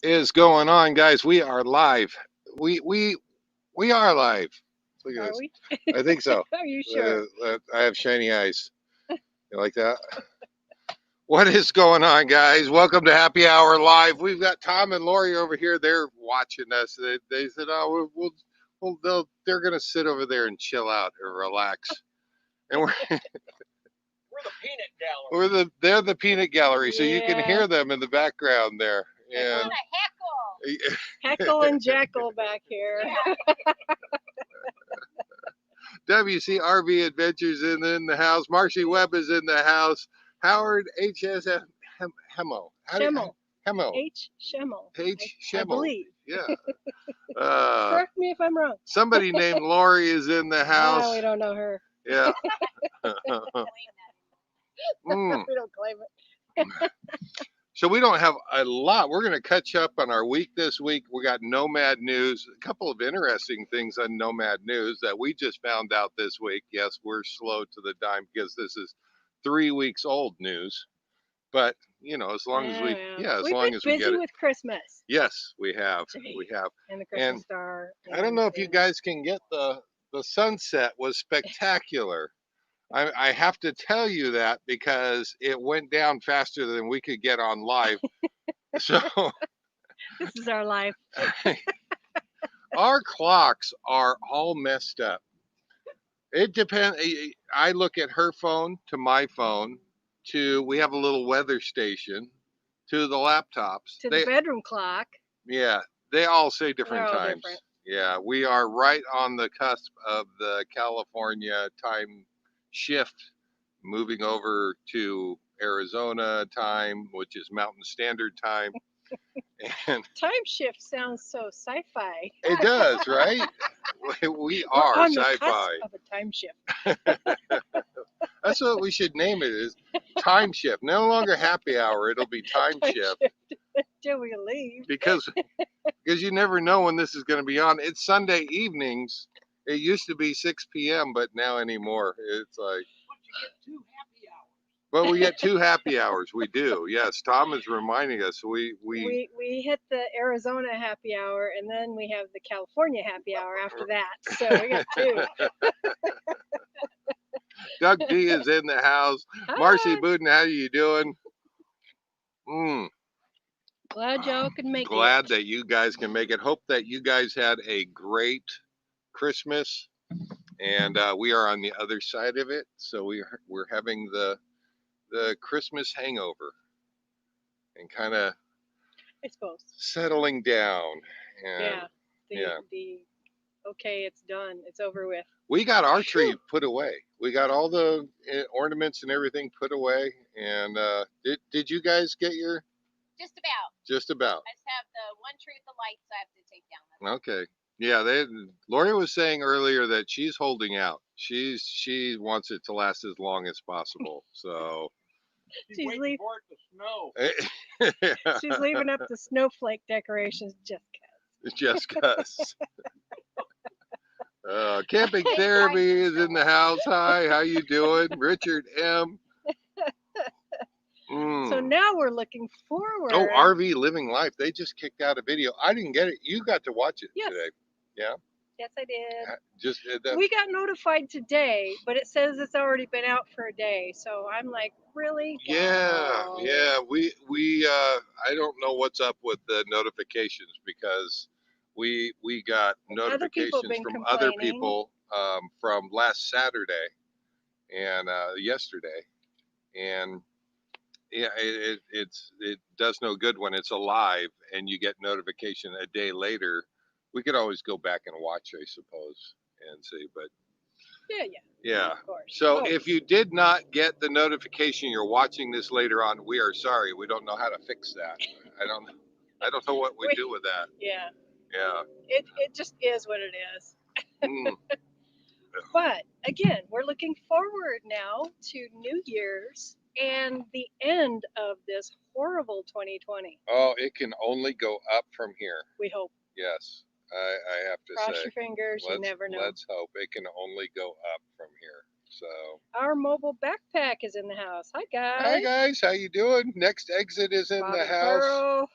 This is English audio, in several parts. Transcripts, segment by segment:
Is going on, guys? We are live. We we we are live. Look at Are this. we? I think so. Are you sure? I have shiny eyes. You like that? What is going on, guys? Welcome to Happy Hour Live. We've got Tom and Lori over here. They're watching us. They said, "Oh, they're gonna sit over there and chill out and relax." And We're the peanut gallery. they're the peanut gallery, so you can Yeah. hear them in the background there. Uh-oh. And Heckle and Jackal back here. WCRV Adventures in the house. Marcy Webb is in the house. Howard H.S. Hemo. Schemmel. Hemo. H. Schemmel. H. I Schemmel. believe. Yeah. Correct me if I'm wrong. Somebody named Lori is in the house. No, we don't know her. Yeah. We don't claim it. So we don't have a lot. We're going to catch up on our week this week. We got Nomad news, a couple of interesting things on Nomad news that we just found out this week. Yes, we're slow to the dime because this is 3 weeks old news. But, you know, as long as we We've been busy with Christmas. Yes, we have. We have. And the Christmas star. I don't know if you guys can get the sunset was spectacular. I have to tell you that because it went down faster than we could get on live. So this is our life. Our clocks are all messed up. It depends. I look at her phone to my phone to we have a little weather station to the laptops. To the bedroom clock. Yeah, they all say different They're all times. different. Yeah, we are right on the cusp of the California time shift, moving over to Arizona time, which is Mountain Standard Time. And time shift sounds so sci-fi. It does, right? We are on sci-fi. The cusp of a time shift. That's what we should name it, is time shift. No longer happy hour, it'll be time shift. Till we leave. Because you never know when this is going to be on. It's Sunday evenings. It used to be 6 p.m., but now anymore. It's like. But we get 2 happy hours. We do. Yes, Tom is reminding us. We hit the Arizona happy hour, and then we have the California happy hour after that. So we got 2. Doug D is in the house. Hi. Marcy Buden, how you doing? Glad y'all can make it. Glad that you guys can make it. Hope that you guys had a great Christmas, and we are on the other side of it. So we're having the Christmas hangover and kind of, I suppose, settling down. And okay, it's done. It's over with. We got our tree put away. We got all the ornaments and everything put away. And did you guys get your? Just about. Just about. I just have the one tree with the lights I have to take down. Okay. Yeah, Lori was saying earlier that she's holding out. She wants it to last as long as possible. So she's waiting for it to snow. She's leaving up the snowflake decorations just cause. Camping Therapy is in the house. Hi, how you doing? Richard M. So now we're looking forward. Oh, RV Living Life. They just kicked out a video. I didn't get it. You got to watch it today. Yeah? Yes, I did. We got notified today, but it says it's already been out for a day. So I'm like, really? Yeah. We I don't know what's up with the notifications because we got notifications from other people from last Saturday and yesterday, and yeah, it does no good when it's alive and you get notification a day later. We could always go back and watch, I suppose, and see, but yeah. Of course. So if you did not get the notification you're watching this later on, we are sorry. We don't know how to fix that. I don't know what we do with that. Yeah. It just is what it is. But again, we're looking forward now to New Year's and the end of this horrible 2020. Oh, it can only go up from here. We hope. Yes, I have to Cross say. Cross your fingers, you never know. Let's hope it can only go up from here. So our mobile backpack is in the house. Hi guys. Hi guys, how you doing? Next exit is in the house.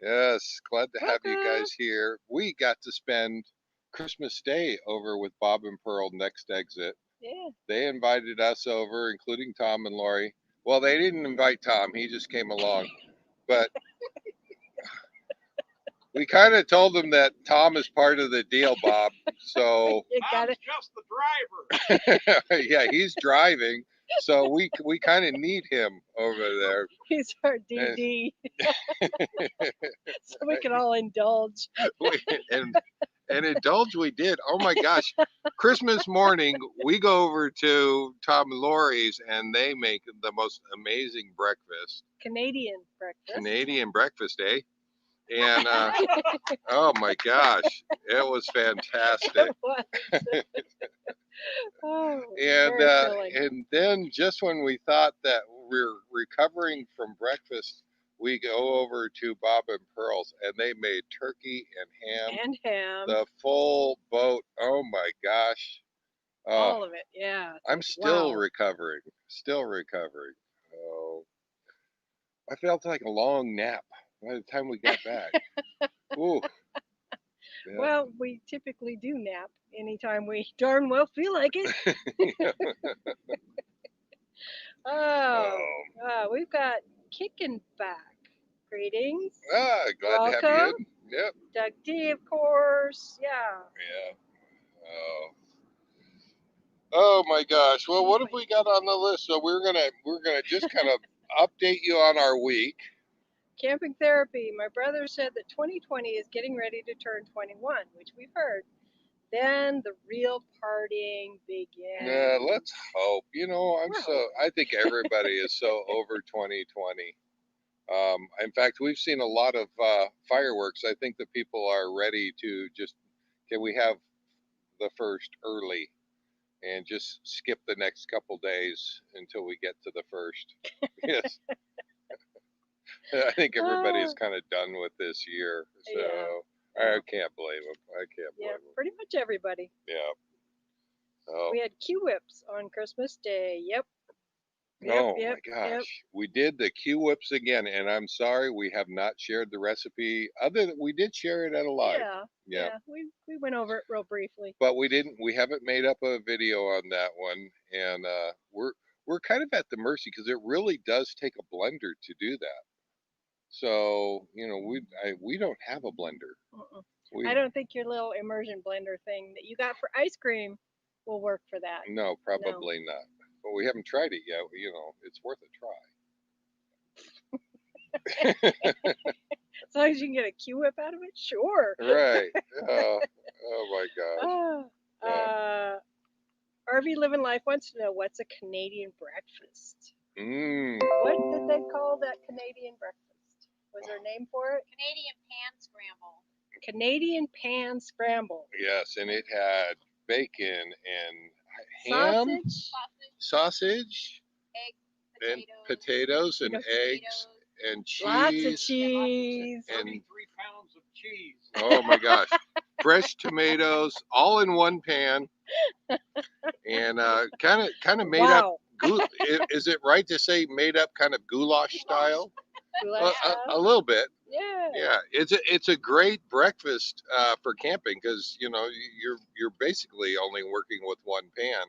Yes, glad to have you Welcome. guys here. We got to spend Christmas Day over with Bob and Pearl Next Exit. Yeah. They invited us over, including Tom and Lori. Well, they didn't invite Tom, he just came along. But we kind of told them that Tom is part of the deal, Bob. So You got Tom's it. just the driver. yeah, he's driving. So we kind of need him over there. He's our DD. So we can all indulge. and indulge we did. Oh my gosh. Christmas morning, we go over to Tom and Lori's and they make the most amazing breakfast. Canadian breakfast. Canadian breakfast, eh? And oh my gosh, it was fantastic. It was. Oh, very filling. And then just when we thought that we're recovering from breakfast, we go over to Bob and Pearl's and they made turkey and ham. And ham. The full boat. Oh my gosh. All of it, yeah. I'm still wow. recovering. Still recovering. Oh, I felt like a long nap by the time we got back. Ooh. Yeah. Well, we typically do nap anytime we darn well feel like it. We've got kicking back. Greetings. Glad Welcome. to have you in. Yep. Doug D, of course. Yeah. Yeah. Oh my gosh. Well, what have we got on the list? So we're gonna just kind of update you on our week. Camping therapy. My brother said that 2020 is getting ready to turn 21, which we've heard. Then the real partying begins. Let's hope. You know, I think everybody is so over 2020. In fact, we've seen a lot of fireworks. I think that people are ready to just, can we have the first early and just skip the next couple days until we get to the first? Yes. I think everybody is kind of done with this year. So I can't blame them. I can't blame them. Pretty much everybody. Yeah. Oh. We had Q-whips on Christmas Day. Yep. Oh my gosh. We did the Q-whips again, and I'm sorry we have not shared the recipe. Other than we did share it at a live. Yeah. We went over it real briefly. But we haven't made up a video on that one, and we're kind of at the mercy because it really does take a blender to do that. So, you know, we don't have a blender. I don't think your little immersion blender thing that you got for ice cream will work for that. No, probably not. But we haven't tried it yet. You know, it's worth a try. As long as you can get a Q-whip out of it, sure. Right. Oh my gosh. RV Living Life wants to know, what's a Canadian breakfast? What did they call that Canadian breakfast? Was there a name for it? Canadian pan scramble. Canadian pan scramble. Yes, and it had bacon and ham, sausage, eggs, potatoes and eggs and cheese. Lots of cheese. And 33 pounds of cheese. Oh my gosh. Fresh tomatoes all in one pan. And kind of made up. Is it right to say made up kind of goulash style? A little bit. Yeah. It's a great breakfast for camping because you know you're basically only working with one pan,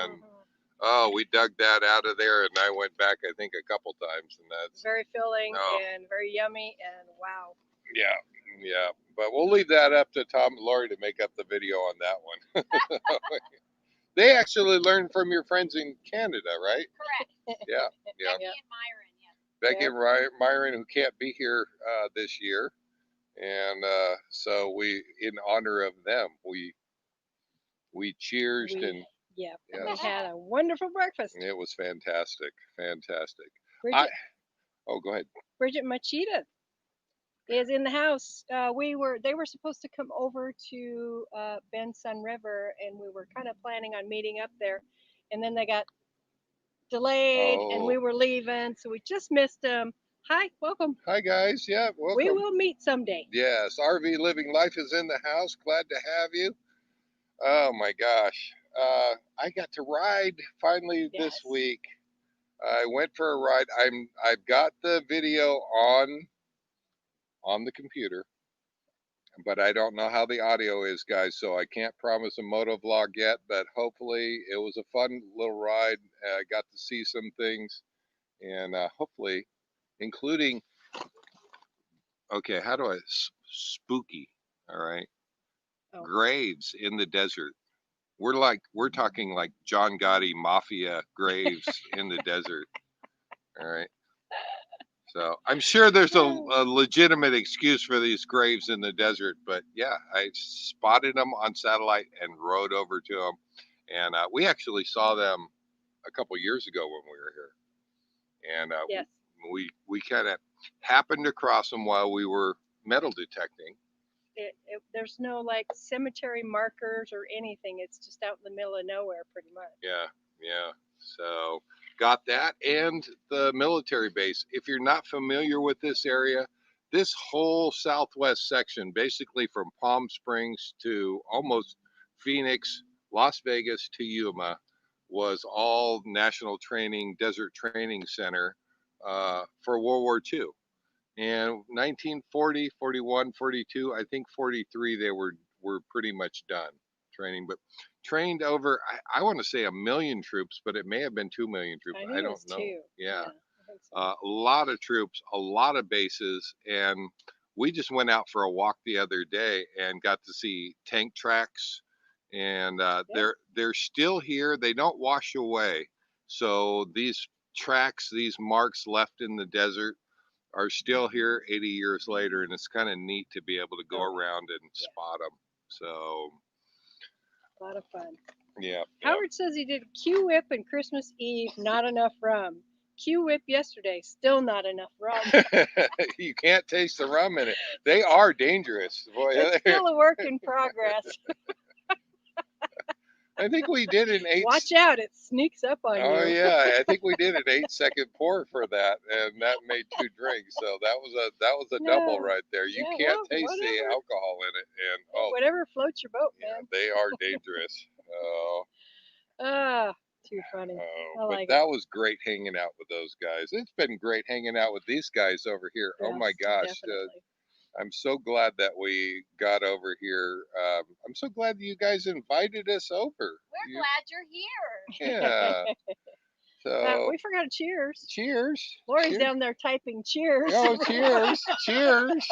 and we dug that out of there, and I went back I think a couple times, and that's very filling and very yummy, and wow. Yeah. But we'll leave that up to Tom and Lori to make up the video on that one. They actually learned from your friends in Canada, right? Correct. Yeah. Becky and Myron, yes. Becky and Myron, who can't be here this year, and so we, in honor of them, we cheersed and we had a wonderful breakfast. It was fantastic. Bridget, go ahead. Bridget Machida is in the house. They were supposed to come over to Bend Sun River, and we were kind of planning on meeting up there, and then they got delayed, and we were leaving, so we just missed them. Hi, welcome. Hi guys, yeah, welcome. We will meet someday. Yes, RV Living Life is in the house. Glad to have you. Oh my gosh, I got to ride finally this week. I went for a ride. I've got the video on on the computer, but I don't know how the audio is, guys, so I can't promise a moto vlog yet, but hopefully it was a fun little ride. I got to see some things, and hopefully, including, okay, how do I, spooky, all right, Oh. graves in the desert. We're talking like John Gotti mafia graves in the desert, all right. So I'm sure there's a legitimate excuse for these graves in the desert, but yeah, I spotted them on satellite and rode over to them, and we actually saw them a couple years ago when we were here, and Yes. we kind of happened to cross them while we were metal detecting. There's no like cemetery markers or anything. It's just out in the middle of nowhere, pretty much. Yeah, yeah. So got that, and the military base. If you're not familiar with this area, this whole southwest section, basically from Palm Springs to almost Phoenix, Las Vegas to Yuma, was all National Training Desert Training Center for World War II. And 1940, 41, 42, I think 43, they were pretty much done training, but trained over, I want to say 1 million troops, but it may have been 2 million troops. I don't know. Two. Yeah. So. A lot of troops, a lot of bases, and we just went out for a walk the other day and got to see tank tracks, and they're still here. They don't wash away. So these tracks, these marks left in the desert are still here 80 years later, and it's kind of neat to be able to go around and spot them. So a lot of fun. Yeah. Howard says he did Q-Whip and Christmas Eve, not enough rum. Q-Whip yesterday, still not enough rum. You can't taste the rum in it. They are dangerous. Boy, it's still a work in progress. I think we did an 8. Watch out, it sneaks up on you. Oh yeah, I think we did an 8-second pour for that, and that made 2 drinks. So that was a double right there. You can't taste whatever. The alcohol in it, and whatever floats your boat, man. They are dangerous. Too funny. But that was great hanging out with those guys. It's been great hanging out with these guys over here. Yes, oh my gosh. I'm so glad that we got over here. I'm so glad you guys invited us over. We're glad you're here. Yeah. So we forgot to cheers. Cheers. Lori's cheers. Down there typing cheers. Oh, cheers. Cheers.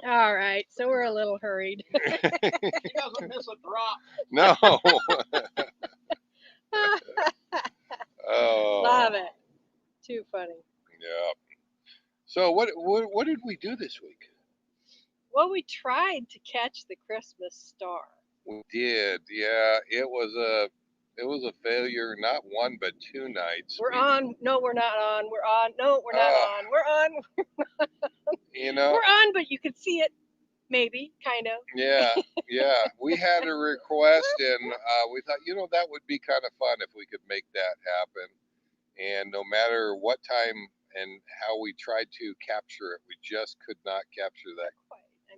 All right, so we're a little hurried. He doesn't miss a drop. No. Oh. Love it. Too funny. Yeah. So what did we do this week? Well, we tried to catch the Christmas star. We did. Yeah, it was a failure. Not 1 but 2 nights. We're on. No, we're not on. We're on. No, we're not on. We're on. You know. We're on, but you could see it. Maybe, kind of. Yeah, yeah. We had a request, and we thought, that would be kind of fun if we could make that happen. And no matter what time and how we tried to capture it, we just could not capture that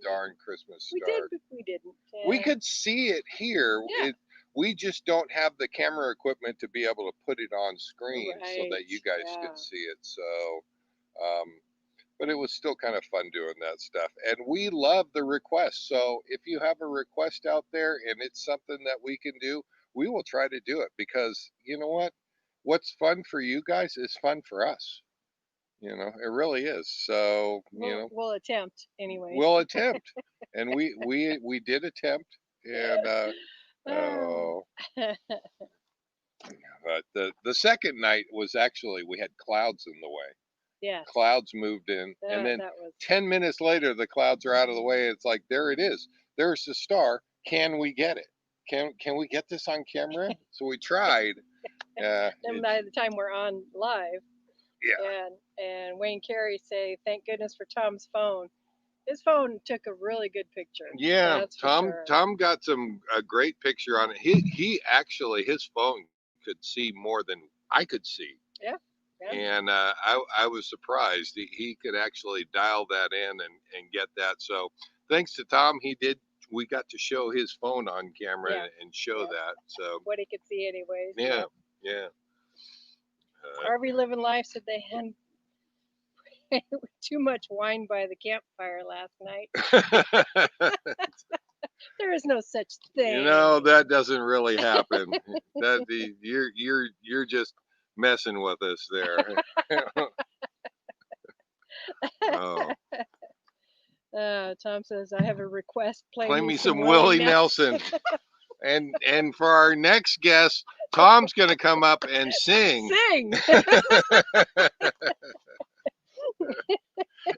darn Christmas star. We did, but we didn't. We could see it here. Yeah. We just don't have the camera equipment to be able to put it on screen so that you guys could see it. So, but it was still kind of fun doing that stuff. And we love the requests. So if you have a request out there and it's something that we can do, we will try to do it, because you know what? What's fun for you guys is fun for us. It really is. So, we'll attempt anyway. We'll attempt. And we did attempt. And, but the second night was actually, we had clouds in the way. Yeah. Clouds moved in, and then 10 minutes later, the clouds are out of the way. It's like, there it is. There's the star. Can we get it? Can we get this on camera? So we tried. Then by the time we're on live, yeah. And Wayne Carey say, "Thank goodness for Tom's phone." His phone took a really good picture. Yeah, Tom got some great picture on it. He actually, his phone could see more than I could see. Yeah. And I was surprised he could actually dial that in and get that. So thanks to Tom, we got to show his phone on camera and show that. So what he could see anyways. Yeah. Harvey living life said they had too much wine by the campfire last night. There is no such thing. You know, that doesn't really happen. You're just messing with us there. Oh. Tom says I have a request. Play me some Willie Nelson. And for our next guest, Tom's going to come up and sing. Sing.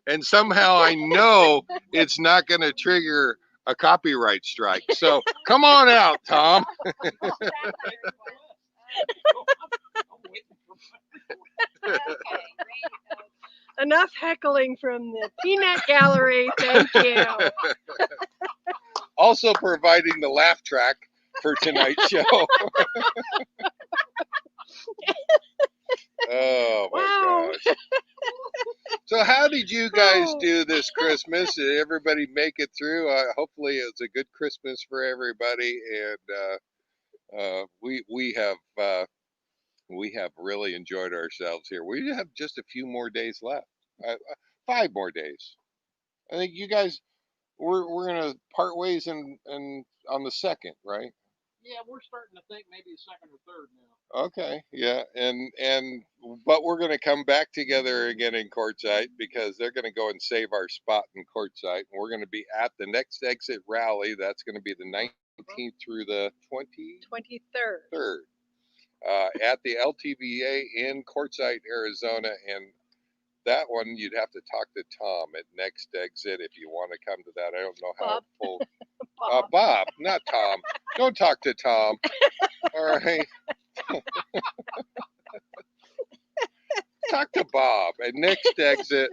And somehow I know it's not going to trigger a copyright strike. So come on out, Tom. Enough heckling from the Peanut Gallery. Thank you. Also providing the laugh track for tonight's show. Oh my gosh. So how did you guys do this Christmas? Did everybody make it through? Hopefully it's a good Christmas for everybody, and we have really enjoyed ourselves here. We have just a few more days left. 5 more days. I think you guys we're gonna part ways and on the 2nd, right? Yeah, we're starting to think maybe 2nd or 3rd now. Okay, yeah, but we're gonna come back together again in Quartzsite because they're gonna go and save our spot in Quartzsite, and we're gonna be at the next exit rally. That's gonna be the 19th through the 23rd. At the LTVA in Quartzsite, Arizona, and that one you'd have to talk to Tom at next exit if you want to come to that. I don't know how full. Bob, not Tom. Don't talk to Tom. All right. Talk to Bob at next exit.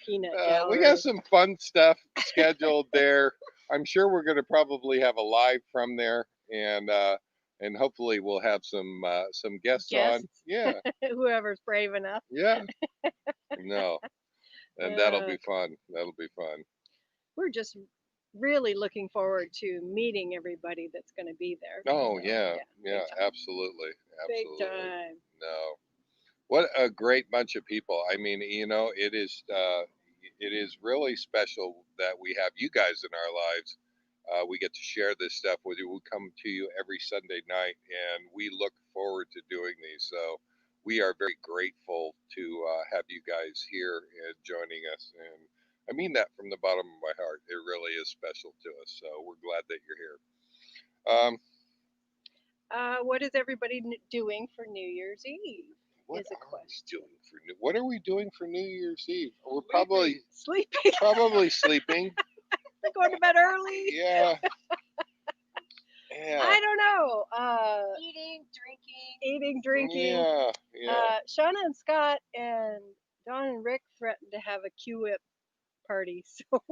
Peanut Gallery. We got some fun stuff scheduled there. I'm sure we're going to probably have a live from there, and hopefully we'll have some guests on. Yeah. Whoever's brave enough. Yeah. No. And that'll be fun. That'll be fun. We're just really looking forward to meeting everybody that's going to be there. Oh, so, yeah, absolutely. Big time. No. What a great bunch of people. I mean, you know, it is really special that we have you guys in our lives. We get to share this stuff with you. We come to you every Sunday night, and we look forward to doing these. So we are very grateful to have you guys here and joining us. And I mean that from the bottom of my heart. It really is special to us. So we're glad that you're here. What is everybody doing for New Year's Eve? What are we doing for New Year's Eve? We're sleeping. Probably sleeping. We're going to bed early. Yeah. Yeah. I don't know. Eating, drinking. Yeah. Shauna and Scott and Don and Rick threatened to have a Q-Whip party. So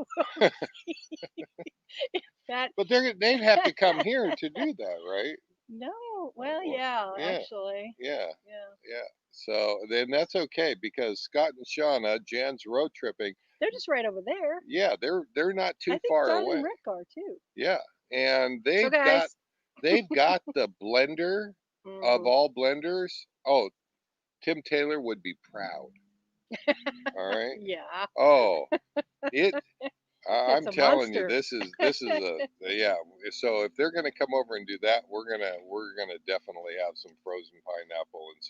but they'd have to come here to do that, right? No. Well, yeah, actually. Yeah. So then that's okay because Scott and Shauna, Jan's road tripping. They're just right over there. Yeah, they're not too far Don away. And Rick are too. Yeah, and they've got the blender of all blenders. Oh, Tim Taylor would be proud. All right. Yeah. Oh, I'm telling you, monster. this is yeah. So if they're gonna come over and do that, we're gonna definitely have some frozen pineapple and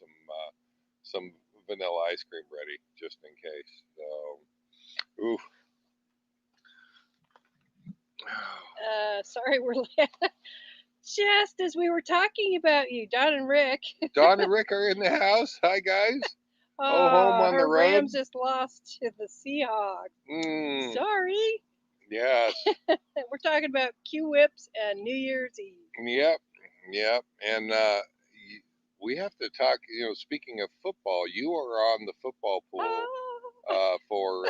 some vanilla ice cream ready just in case. So, oof. Sorry, we're just as we were talking about you, Don and Rick. Don and Rick are in the house. Hi guys. Home on the road. Rams just lost to the Seahawks. Sorry. Yes. We're talking about Q-Whips and New Year's Eve. Yep. And we have to talk. You know, speaking of football, you are on the football pool for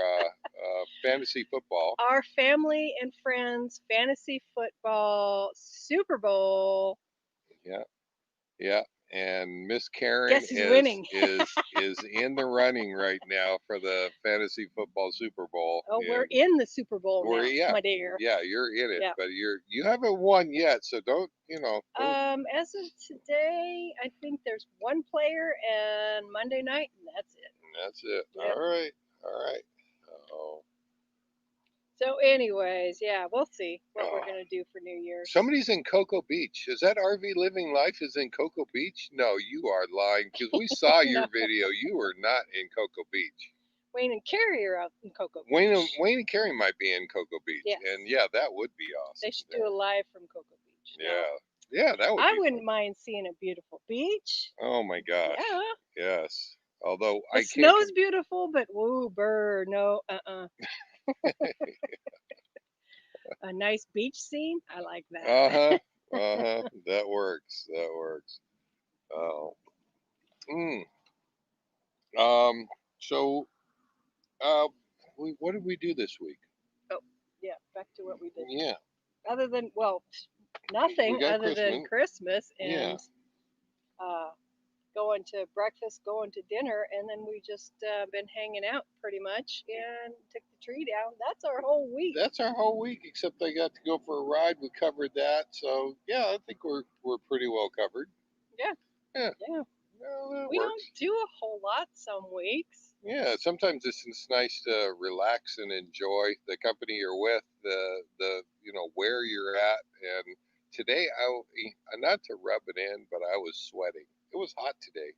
fantasy football. Our family and friends fantasy football Super Bowl. Yeah. and Miss Karen Guess who's winning? is in the running right now for the fantasy football Super Bowl. Oh, we're in the Super Bowl now, my dear. Yeah, you're in it, Yeah. but you haven't won yet, so don't. As of today, I think there's one player and Monday night, and that's it. That's it. Yep. All right. Oh. So, anyways, yeah, we'll see what we're gonna do for New Year's. Somebody's in Cocoa Beach. Is that RV Living Life is in Cocoa Beach? No, you are lying because we saw your video. You were not in Cocoa Beach. Wayne and Carrie are out in Cocoa Beach. Wayne and Carrie might be in Cocoa Beach. Yes. And yeah, that would be awesome. They should do a live from Cocoa Beach. Yeah. Yeah, that would I be wouldn't mind seeing a beautiful beach. Oh my gosh. Yeah. Yes. Although the snow's beautiful, but woo, burr, no, A nice beach scene, I like that. That works. Oh. So, what did we do this week? Oh, yeah, back to what we did. Yeah. Other than nothing other than Christmas and going to breakfast, going to dinner, and then we just been hanging out pretty much and took the tree down. That's our whole week. That's our whole week, except I got to go for a ride. We covered that, so yeah, I think we're pretty well covered. Yeah. Well, we don't do a whole lot some weeks. Yeah, sometimes it's nice to relax and enjoy the company you're with, the where you're at. And today, not to rub it in, but I was sweating. It was hot today.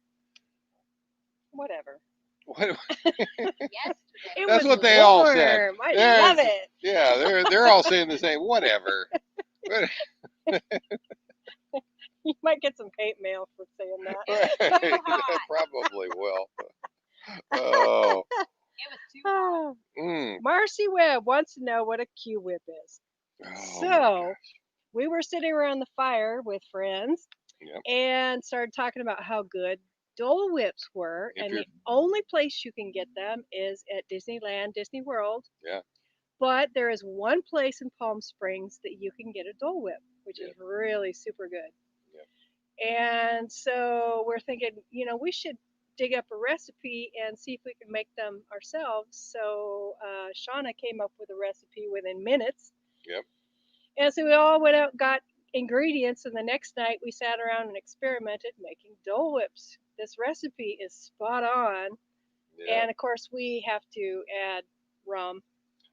Whatever. Yes. That's what they all said. I love it. Yeah, they're all saying the same. Whatever. You might get some hate mail for saying that. Right. Probably will. Oh. It was too hot. Marcy Webb wants to know what a Q-whip is. So we were sitting around the fire with friends and started talking about how good Dole Whips were, and the only place you can get them is at Disneyland, Disney World. Yeah. But there is one place in Palm Springs that you can get a Dole Whip, which is really super good. Yeah. And so we're thinking, we should dig up a recipe and see if we can make them ourselves. So Shauna came up with a recipe within minutes. Yep. And so we all went out and got ingredients, and the next night we sat around and experimented making Dole Whips. This recipe is spot on. Yeah. And of course we have to add rum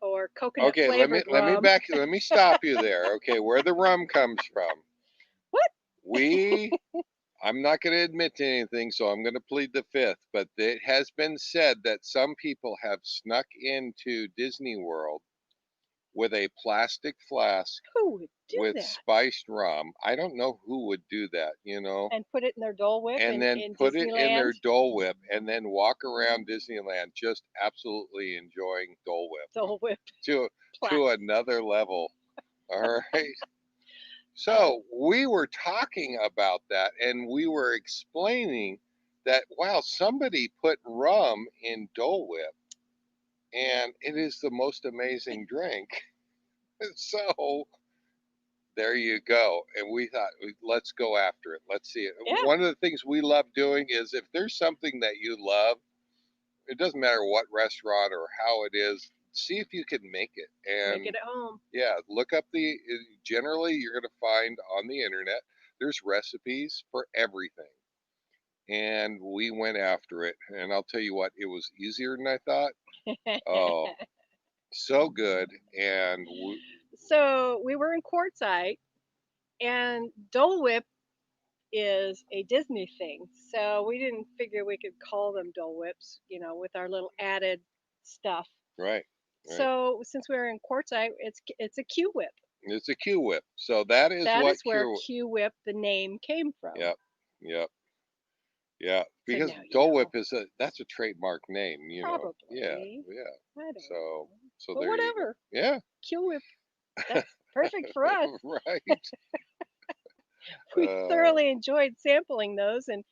or coconut flavored rum. Let me stop you there. Okay, where the rum comes from. What? I'm not going to admit to anything, so I'm going to plead the fifth, but it has been said that some people have snuck into Disney World with a plastic flask with spiced rum. I don't know who would do that, And put it in their Dole Whip and then put it in their Dole Whip and then walk around Disneyland just absolutely enjoying Dole Whip. Dole Whip. To another level. All right. So we were talking about that, and we were explaining that, wow, somebody put rum in Dole Whip, and it is the most amazing drink. So there you go. And we thought, let's go after it. Let's see it. Yeah. One of the things we love doing is if there's something that you love, it doesn't matter what restaurant or how it is, see if you can make it. And make it at home. Yeah, look up generally you're going to find on the internet, there's recipes for everything. And we went after it. And I'll tell you what, it was easier than I thought. Oh, so good. And so we were in Quartzsite, and Dole Whip is a Disney thing. So we didn't figure we could call them Dole Whips, with our little added stuff. Right. So since we're in Quartzsite, it's a Q Whip. It's a Q Whip. So that is where Q Whip, the name, came from. Yep. Yeah, because so Dole Whip that's a trademark name, Probably. Yeah. I don't know. So but whatever. Yeah. Q Whip. That's perfect for us. Right. We thoroughly enjoyed sampling those, and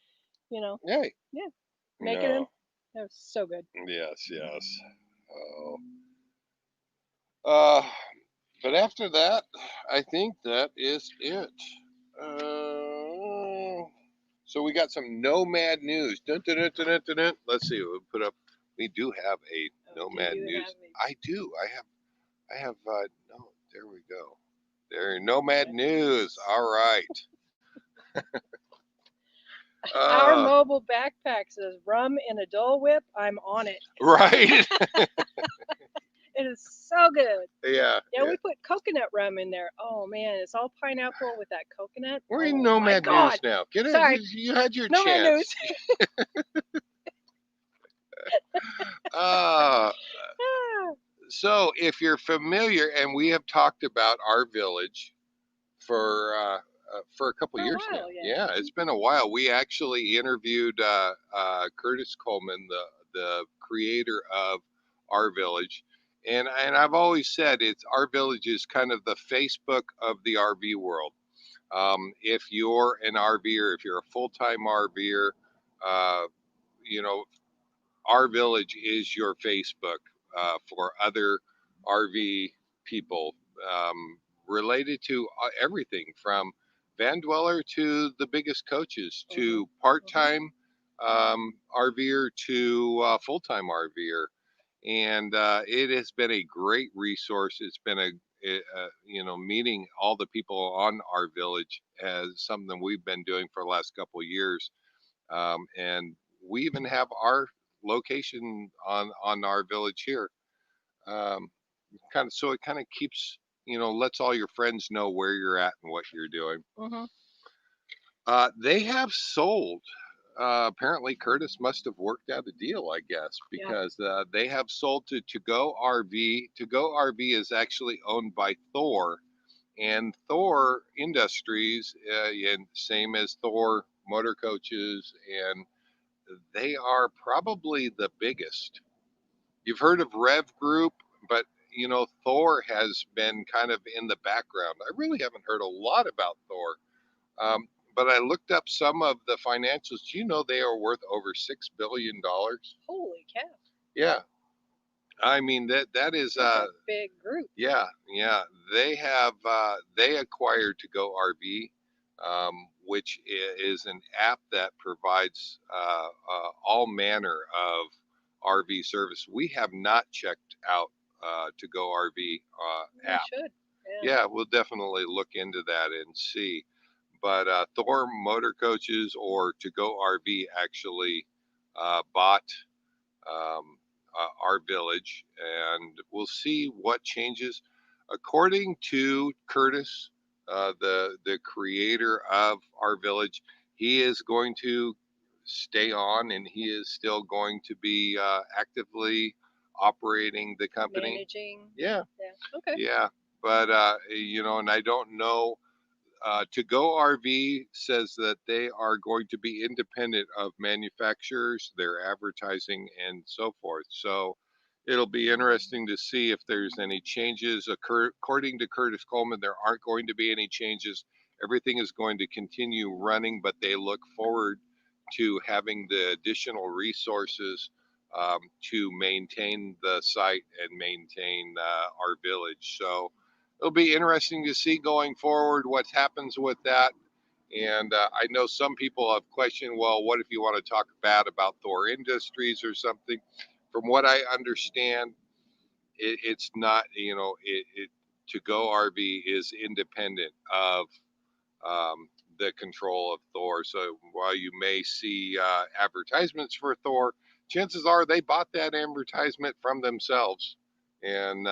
making them. That was so good. Yes. Oh. But after that, I think that is it. So we got some Nomad news. Dun, dun, dun, dun, dun, dun. Let's see. We'll put up. We do have a Nomad news. I do. I have. No. There we go. There. Nomad news. All right. Our mobile backpack says rum in a Dole Whip. I'm on it. Right. It is so good. Yeah. Yeah, we put coconut rum in there. Oh man, it's all pineapple with that coconut. We're in Nomad news now. Get it? Sorry. You had your Nomad chance. So if you're familiar, and we have talked about our village for a couple years now. Yeah, it's been a while. We actually interviewed Curtis Coleman, the creator of our village, and I've always said it's our village is kind of the Facebook of the RV world. If you're an RVer, if you're a full-time RVer, you know, our village is your Facebook for other RV people related to everything from van dweller to the biggest coaches to part-time RVer to full-time RVer. And it has been a great resource. It's been meeting all the people on our village as something we've been doing for the last couple of years. And we even have our location on our village here. So it kind of keeps, lets all your friends know where you're at and what you're doing. They have sold. Apparently, Curtis must have worked out a deal, I guess, because they have sold to Go RV. To Go RV is actually owned by Thor, and Thor Industries, and same as Thor Motor Coaches, and they are probably the biggest. You've heard of Rev Group, but Thor has been kind of in the background. I really haven't heard a lot about Thor. But I looked up some of the financials. Do you know they are worth over $6 billion? Holy cow. Yeah. I mean, that is a big group. Yeah. They have they acquired To Go RV, which is an app that provides all manner of RV service. We have not checked out To Go RV app. We should. Yeah, we'll definitely look into that and see. But Thor Motor Coaches or To Go RV actually bought our village, and we'll see what changes. According to Curtis, the creator of our village, he is going to stay on, and he is still going to be actively operating the company. Managing. Yeah. Okay. Yeah, but and I don't know. To Go RV says that they are going to be independent of manufacturers, their advertising, and so forth. So it'll be interesting to see if there's any changes. According to Curtis Coleman, there aren't going to be any changes. Everything is going to continue running, but they look forward to having the additional resources to maintain the site and maintain our village. So it'll be interesting to see going forward what happens with that. And I know some people have questioned, well, what if you want to talk bad about Thor Industries or something? From what I understand, it's not, To Go RV is independent of the control of Thor. So while you may see advertisements for Thor, chances are they bought that advertisement from themselves and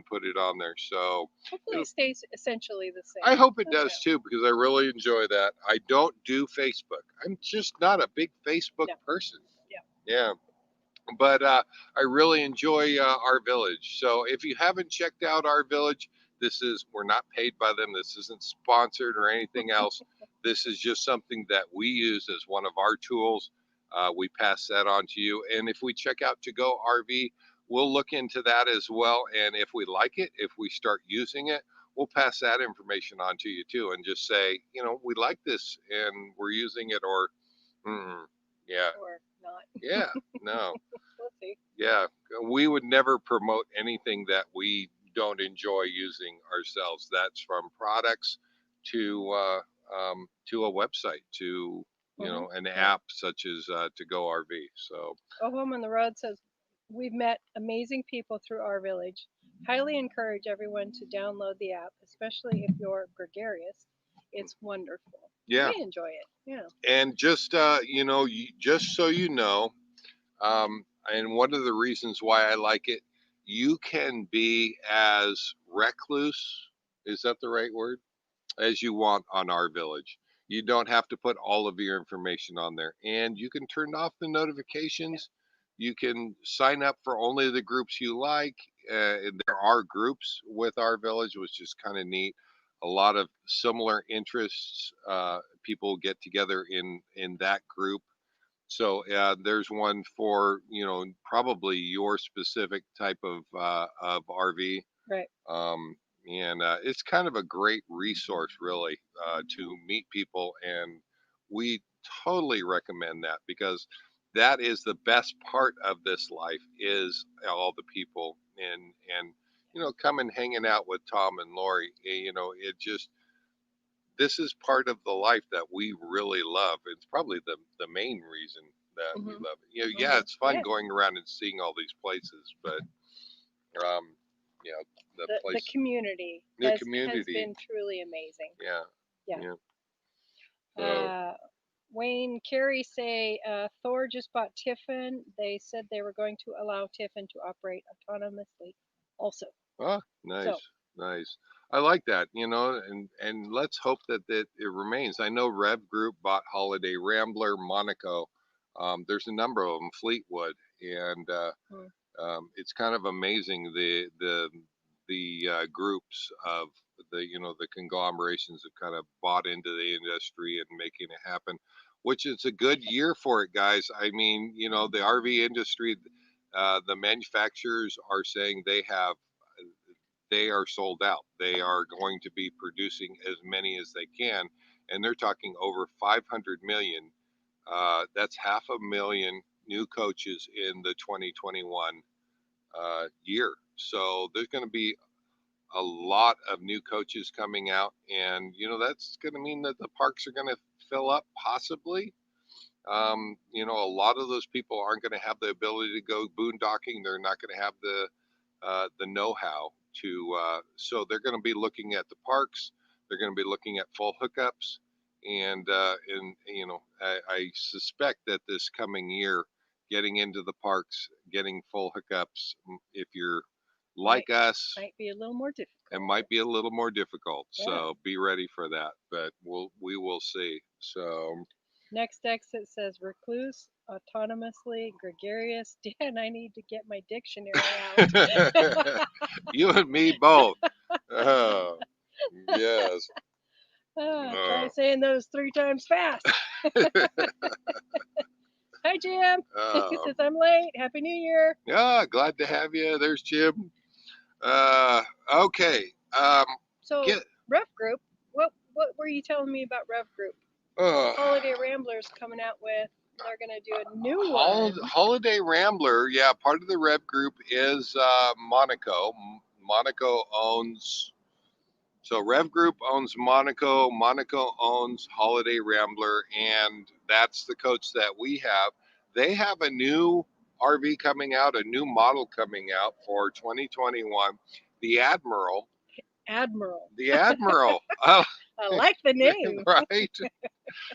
put it on there. So hopefully it stays essentially the same. I hope it does too, because I really enjoy that. I don't do Facebook. I'm just not a big Facebook person. Yeah. But I really enjoy our village. So if you haven't checked out our village, we're not paid by them. This isn't sponsored or anything else. This is just something that we use as one of our tools. We pass that on to you. And if we check out To Go RV, we'll look into that as well. And if we like it, if we start using it, we'll pass that information on to you too, and just say, we like this and we're using it, or, yeah. Or not. Yeah, no. We'll see. Yeah, we would never promote anything that we don't enjoy using ourselves. That's from products to a website to you know, an app such as To Go RV. So Home on the Road says, we've met amazing people through our village. Highly encourage everyone to download the app, especially if you're gregarious. It's wonderful. yeah, We enjoy it. Yeah. and just you know, just so you know, and one of the reasons why I like it, you can be as recluse, is that the right word, as you want on our village. You don't have to put all of your information on there, and you can turn off the notifications. You can sign up for only the groups you like. And there are groups with our village, which is kind of neat. A lot of similar interests. People get together in that group. So there's one for, you know, probably your specific type of RV. Right. And it's kind of a great resource, really, to meet people. And we totally recommend that, because that is the best part of this life, is all the people, and you know, coming hanging out with Tom and Lori. You know, it just, this is part of the life that we really love. It's probably the main reason that we love it. You know, yeah, it's fun going around and seeing all these places, but you know, the community, has been truly amazing. Yeah. Wayne Carey say Thor just bought Tiffin. They said they were going to allow Tiffin to operate autonomously also. Oh, nice. Nice. I like that, you know, and let's hope that it remains. I know Rev Group bought Holiday Rambler, Monaco. There's a number of them, Fleetwood, and it's kind of amazing the groups of the, you know, the conglomerations have kind of bought into the industry and making it happen, which is a good year for it, guys. I mean, you know, the RV industry, the manufacturers are saying they are sold out. They are going to be producing as many as they can, and they're talking over 500 million. That's 500,000 new coaches in the 2021 year. So there's going to be a lot of new coaches coming out, and you know, that's going to mean that the parks are going to fill up, possibly. You know, a lot of those people aren't going to have the ability to go boondocking. They're not going to have the know-how to. So they're going to be looking at the parks. They're going to be looking at full hookups, and you know, I suspect that this coming year, getting into the parks, getting full hookups, if you're like us, might be a little more difficult. It might be a little more difficult. Yeah. So be ready for that. But we will see. So next exit says recluse, autonomously, gregarious. Dan, I need to get my dictionary out. You and me both. Oh, yes. Try saying those 3 times fast. Hi, Jim. He says I'm late. Happy New Year. Yeah, glad to have you. There's Jim. Okay. So Rev Group, what were you telling me about Rev Group? Holiday Rambler's coming out with, they're going to do a new one. Holiday Rambler, yeah, part of the Rev Group is Monaco. Monaco owns, so Rev Group owns Monaco. Monaco owns Holiday Rambler, and that's the coach that we have. They have a new RV coming out, a new model coming out for 2021, the Admiral. The Admiral. I like the name. Right.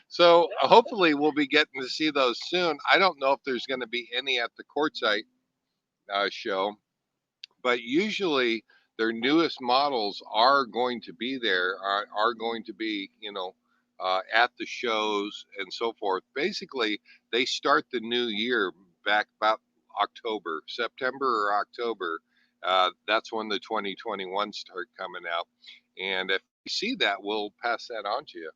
So hopefully we'll be getting to see those soon. I don't know if there's going to be any at the Quartzsite show, but usually their newest models are going to be there, are going to be, you know, at the shows and so forth. Basically, they start the new year back about October, September or October. That's when the 2021 start coming out. And if we see that, we'll pass that on to you.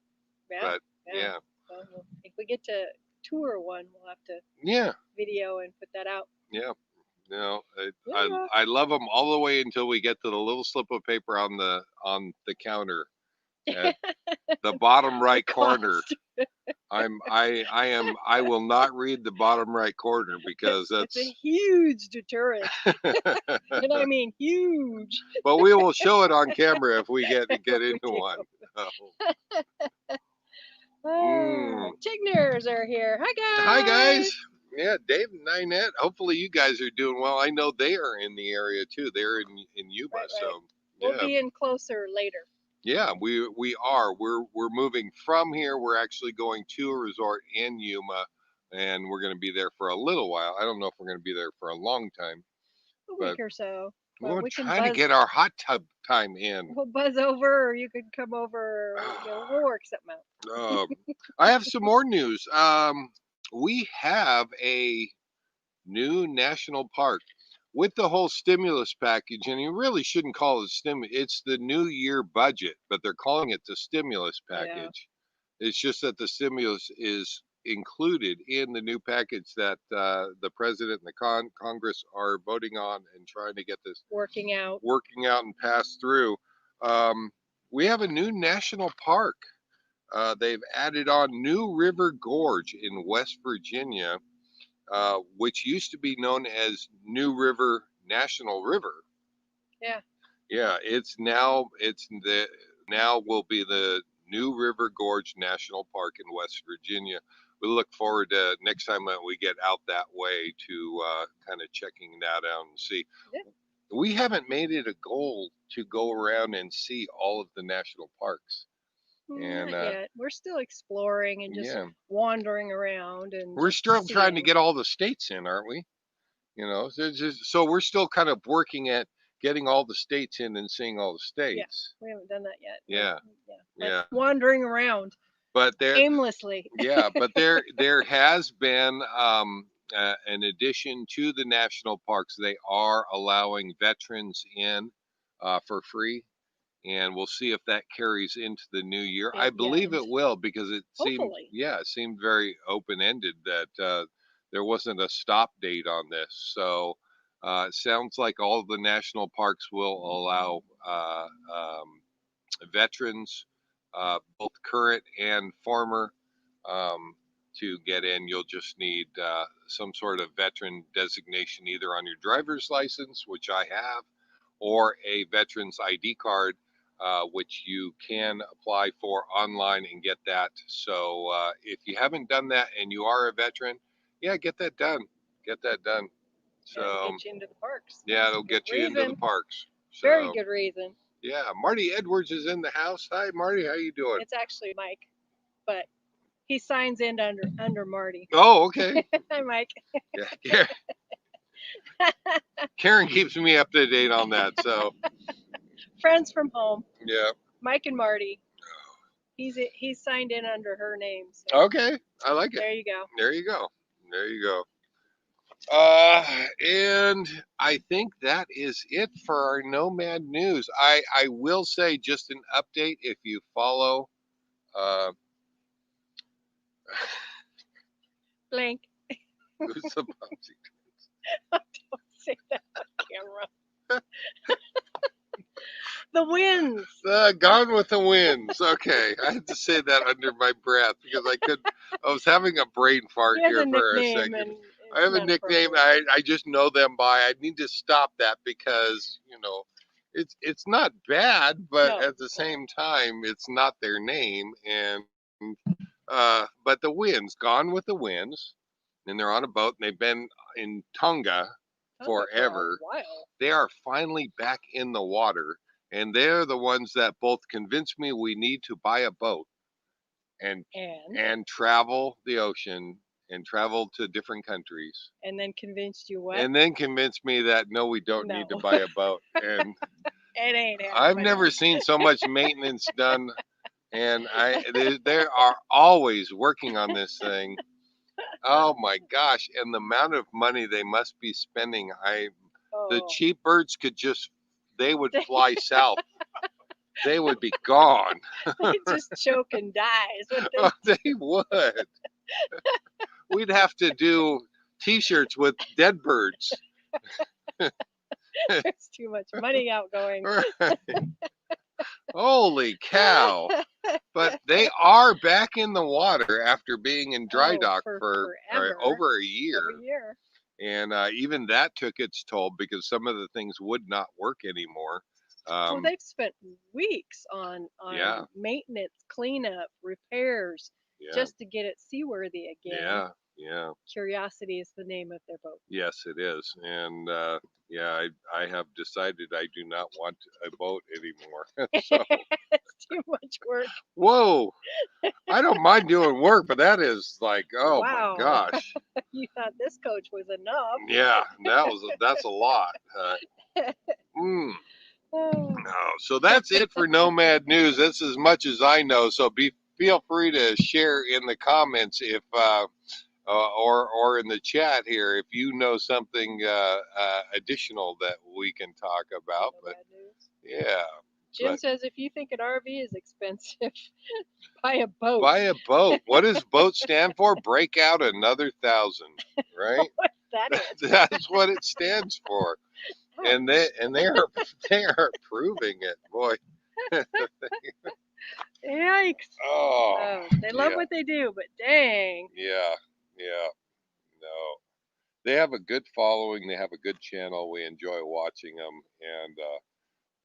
Yeah, but yeah. Well, if we get to tour one, we'll have to video and put that out. Yeah. You know, I love them all the way until we get to the little slip of paper on the counter at the bottom right corner. I will not read the bottom right corner, because that's a huge deterrent. And I mean huge. But we will show it on camera if we get into one. Chigners are here. Hi, guys. Hi, guys. Yeah, Dave and Ninette. Hopefully, you guys are doing well. I know they are in the area too. They're in Yuma, right. so we'll be in closer later. Yeah, we are. We're moving from here. We're actually going to a resort in Yuma, and we're going to be there for a little while. I don't know if we're going to be there for a long time. A week or so. We're trying to get our hot tub time in. We'll buzz over, or you could come over. We'll work something out. I have some more news. We have a new national park with the whole stimulus package, and you really shouldn't call it it's the New Year budget, but they're calling it the stimulus package. Yeah. It's just that the stimulus is included in the new package that the president and the Congress are voting on and trying to get this working out and pass through. We have a new national park. They've added on New River Gorge in West Virginia, which used to be known as New River National River. Yeah. Yeah, now will be the New River Gorge National Park in West Virginia. We look forward to next time that we get out that way to kind of checking that out and see. Yeah. We haven't made it a goal to go around and see all of the national parks. And not yet. We're still exploring and just wandering around, and we're still trying to get all the states in, aren't we? You know, so we're still kind of working at getting all the states in and seeing all the states. Yeah, we haven't done that yet. Yeah. Wandering around, but there aimlessly. Yeah, but there has been an addition to the national parks. They are allowing veterans in for free. And we'll see if that carries into the new year. I believe it will, because it seemed very open-ended that there wasn't a stop date on this. So it sounds like all of the national parks will allow veterans, both current and former, to get in. You'll just need some sort of veteran designation, either on your driver's license, which I have, or a veteran's ID card, which you can apply for online and get that. So if you haven't done that and you are a veteran, get that done. Get that done. So it'll get you into the parks. Yeah, it'll get you into the parks. So, very good reason. Yeah, Marty Edwards is in the house. Hi, Marty. How you doing? It's actually Mike, but he signs in under Marty. Oh, okay. Hi, Mike. Yeah, Karen keeps me up to date on that. So friends from home. Yeah. Mike and Marty. He's signed in under her name. So. Okay, I like it. There you go. There you go. There you go. And I think that is it for our Nomad news. I will say, just an update, if you follow blank. Who's the Bouncy Twins? Don't say that on camera. The Winds. Gone with the Winds. Okay, I had to say that under my breath because I was having a brain fart here for a second. I have a nickname. I just know them by. I need to stop that because it's not bad, but at the same time, it's not their name. And but the Winds, Gone with the Winds, and they're on a boat, and they've been in Tonga forever. For a while. They are finally back in the water, and they're the ones that both convinced me we need to buy a boat and travel the ocean and travel to different countries. And then convinced you what? And then convinced me that no, we don't need to buy a boat. And it ain't happening. I've never seen so much maintenance done, and they are always working on this thing. Oh my gosh! And the amount of money they must be spending. The cheap birds they would fly south. They would be gone. They'd just choke and die. Oh, they would. We'd have to do T-shirts with dead birds. There's too much money outgoing. Right. Holy cow. But they are back in the water after being in dry dock for over a year. And even that took its toll because some of the things would not work anymore. Well, they've spent weeks on maintenance, cleanup, repairs. just to get it seaworthy again. Yeah, yeah. Curiosity is the name of their boat. Yes, it is. And yeah, I have decided I do not want a boat anymore. So, It's too much work. whoa, I don't mind doing work, but that is like, oh my Wow. gosh. You thought this coach was enough. Yeah, that's a lot. Mm. Oh. No, so that's it for Nomad News. That's as much as I know. So feel free to share in the comments if or in the chat here if you know something additional that we can talk about. But yeah, Jim says if you think an RV is expensive, buy a boat. Buy a boat. What does boat stand for? Break out another 1,000, right? That's what it stands for. And they are proving it, boy. Yikes! Oh, they love what they do, but dang. Yeah, no. They have a good following. They have a good channel. We enjoy watching them, and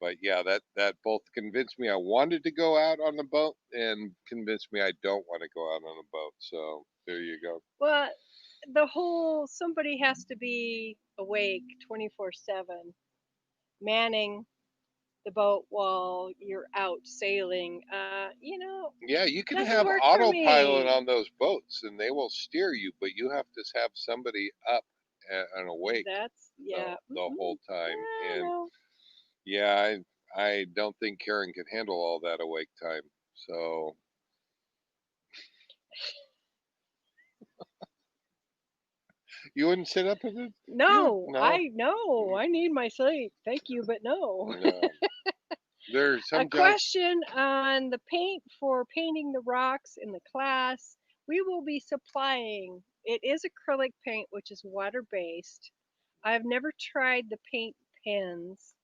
but yeah, that both convinced me I wanted to go out on the boat and convinced me I don't want to go out on a boat. So there you go. Well, the whole somebody has to be awake 24/7, manning the boat while you're out sailing. Yeah, you can doesn't have work for autopilot me. on those boats, and they will steer you, but you have to have somebody up and awake That's the whole time. And no. yeah, I don't think Karen can handle all that awake time. So you wouldn't sit up with it? No, No. I need my sleep. Thank you, but no. No. There's some A question on the paint for painting the rocks in the class. We will be supplying. It is acrylic paint, which is water based. I've never tried the paint pens.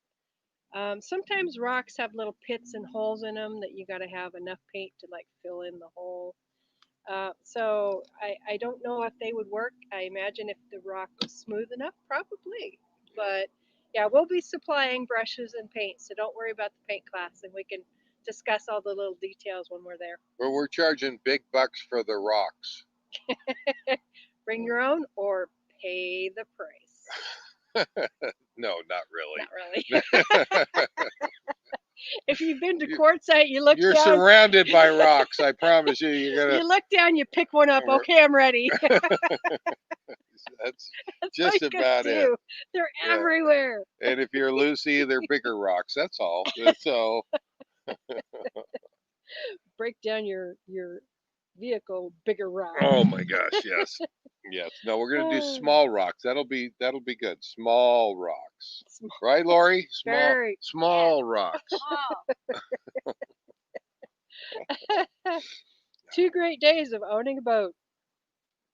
Sometimes rocks have little pits and holes in them that you got to have enough paint to like fill in the hole. So I don't know if they would work. I imagine if the rock was smooth enough, probably. But yeah, we'll be supplying brushes and paint, so don't worry about the paint class, and we can discuss all the little details when we're there. But we're charging big bucks for the rocks. Bring your own or pay the price. No, not really. Not really. If you've been to quartzite, you look You're down. You're surrounded by rocks. I promise you. You're gonna. You look down, you pick one up. Okay, I'm ready. That's just about it. They're everywhere. And if you're Lucy, they're bigger rocks. That's all. That's all. Break down your vehicle, bigger rocks. Oh my gosh, yes. Yes. No, we're gonna do small rocks. That'll be good. Small rocks. Right, Lori? Small rocks. 2 great days of owning a boat.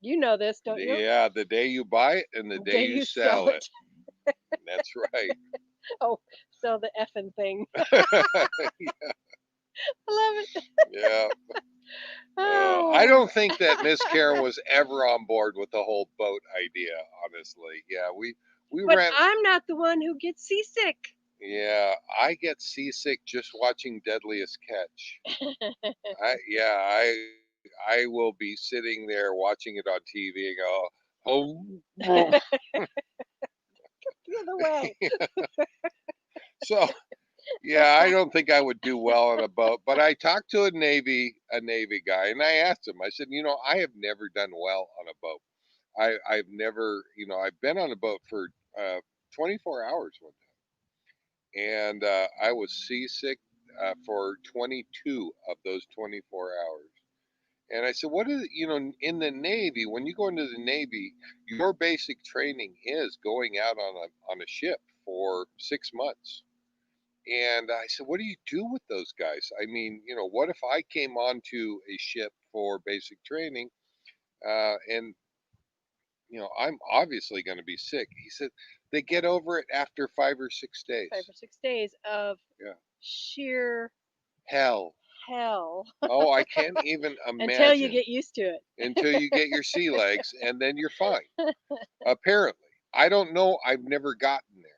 You know this, don't you? Yeah, the day you buy it and the day you sell it. That's right. Oh, sell the effing thing. Yeah. I love it. Yeah. I don't think that Miss Karen was ever on board with the whole boat idea, honestly. Yeah, we But I'm not the one who gets seasick. Yeah, I get seasick just watching Deadliest Catch. I will be sitting there watching it on TV and go, oh. The other way. So, yeah, I don't think I would do well on a boat. But I talked to a Navy guy, and I asked him. I said, I have never done well on a boat. I've never, I've been on a boat for 24 hours one time, and I was seasick for 22 of those 24 hours. And I said, what is, in the Navy, when you go into the Navy, your basic training is going out on a ship for 6 months. And I said, what do you do with those guys? I mean, what if I came onto a ship for basic training and, I'm obviously going to be sick. He said, they get over it after 5 or 6 days. 5 or 6 days of sheer hell. Oh, I can't even imagine. Until you get used to it. Until you get your sea legs, and then you're fine. Apparently. I don't know. I've never gotten there.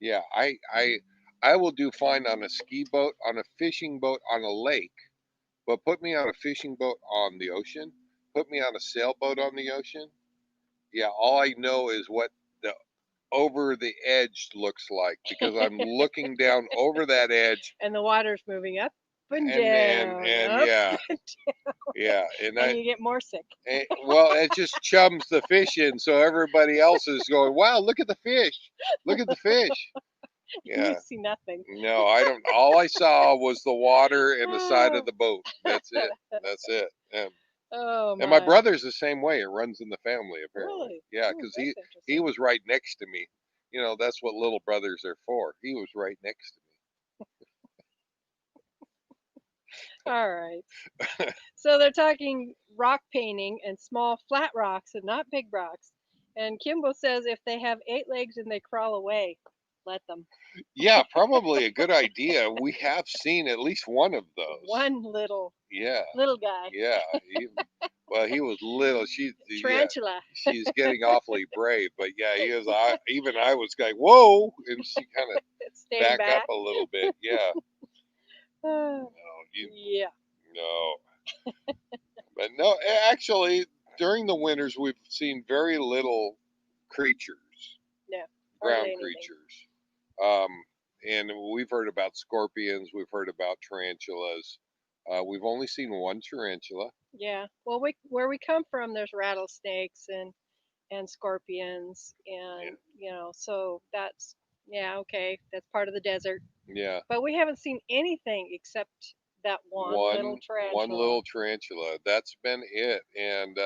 Yeah, I will do fine on a ski boat, on a fishing boat, on a lake. But put me on a fishing boat on the ocean, put me on a sailboat on the ocean. Yeah, all I know is what the over the edge looks like because I'm looking down over that edge, And the water's moving up and and down, up yeah, and down, yeah, and you get more sick. well, it just chums the fish in, so everybody else is going, "Wow, look at the fish! Look at the fish!" You Yeah, see nothing. no, I don't. All I saw was the water and the side of the boat. That's it. That's it. Oh And my my. brother's the same way. It runs in the family, apparently. Really? Yeah, Ooh, because that's he interesting. was right next to me. You know, that's what little brothers are for. He was right next All right. to me. So they're talking rock painting and small flat rocks and not big rocks. And Kimbo says if they have 8 legs and they crawl away, let them. Yeah, probably a good idea. We have seen at least one of those. One little Yeah, guy. yeah. Well, he was little. Yeah, Tarantula. she's getting awfully brave. But yeah, he was. Even I was like, whoa, and she kind of Staying back up back. a little bit. Yeah. Uh, No, yeah. no. But no, actually, during the winters, we've seen very little creatures, No. Hardly ground anything. creatures. Um, and we've heard about scorpions, we've heard about tarantulas. We've only seen one tarantula. Yeah. Well, where we come from, there's rattlesnakes and scorpions, Yeah, and so that's, yeah, okay, that's part of the desert. yeah. But we haven't seen anything except that one little One tarantula. little tarantula. That's been it. And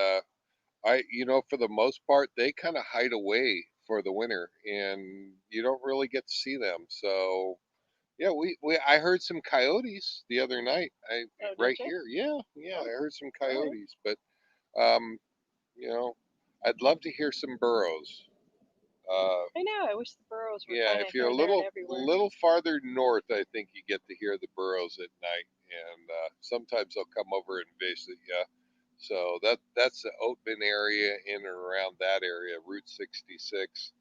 for the most part, they kind of hide away for the winter, and you don't really get to see them. So yeah, I heard some coyotes the other night. Oh, did Right you? here. Yeah, yeah, I heard some All right. coyotes, but um, you know, I'd love to hear some burros. I know. I wish the burros were Yeah, kind of if you're here, a there, and everywhere. little farther north, I think you get to hear the burros at night, and sometimes they'll come over and visit you. So that's the Oatman area in and around that area, Route 66.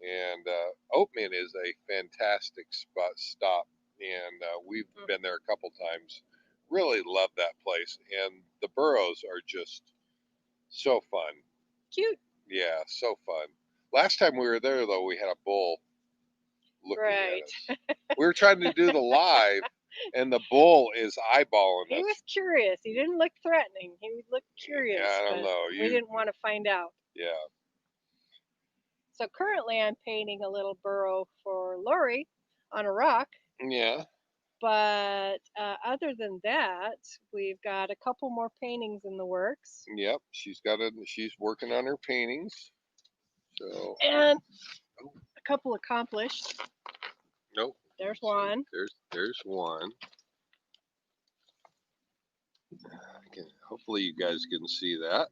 And Oatman is a fantastic stop, and we've been there a couple times. Really love that place, and the burros are just so fun. Cute. Yeah, so fun. Last time we were there, though, we had a bull looking at Right. us. We were trying to do the live, and the bull is eyeballing He us. was curious. He didn't look threatening. He looked curious. Yeah, I don't but know. we didn't want to find out. Yeah. So currently, I'm painting a little burro for Lori on a rock. Yeah. But other than that, we've got a couple more paintings in the works. Yep. She's working on her paintings. So. And a couple accomplished. Nope. There's one. There's one. Hopefully you guys can see that.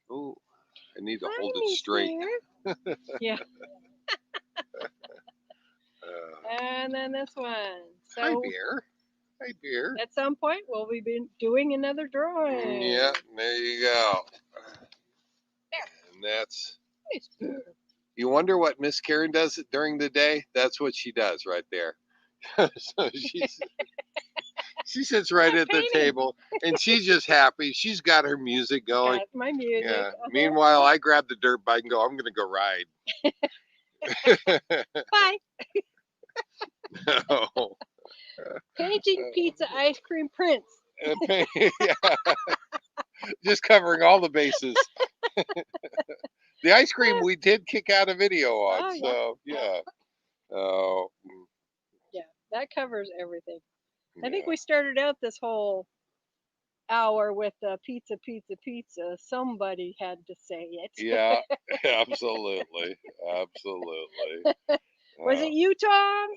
Oh, I need to hold it straight. Yeah. And then this one. So hi, Bear. Hi, Bear. At some point, we'll be doing another drawing. Yeah, there you go. And that's. You wonder what Miss Karen does during the day? That's what she does right there. So she sits right at the table, and she's just happy. She's got her music going. Got my music. Yeah. Meanwhile, I grab the dirt bike and go, I'm going to go ride. Bye. No. Painting pizza ice cream prints. Yeah. Just covering all the bases. The ice cream we did kick out a video on. Oh, yeah. So, yeah. Oh. Yeah, that covers everything. I think we started out this whole hour with pizza, pizza, pizza. Somebody had to say it. Yeah, absolutely. Absolutely. Was it you, Tom?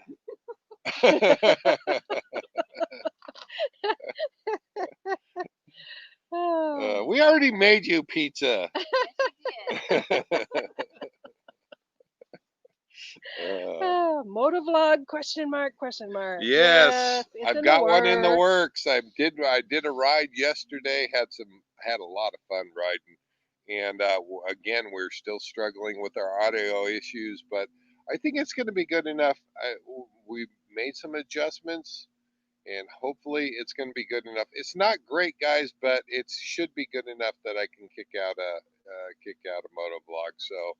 We already made you pizza. Motovlog question mark question mark. Yes, I've got one in the works. works. I did a ride yesterday. Had a lot of fun riding, and again we're still struggling with our audio issues, but I think it's going to be good enough. We made some adjustments, and hopefully it's going to be good enough. It's not great, guys, but it should be good enough that I can kick out a moto vlog. So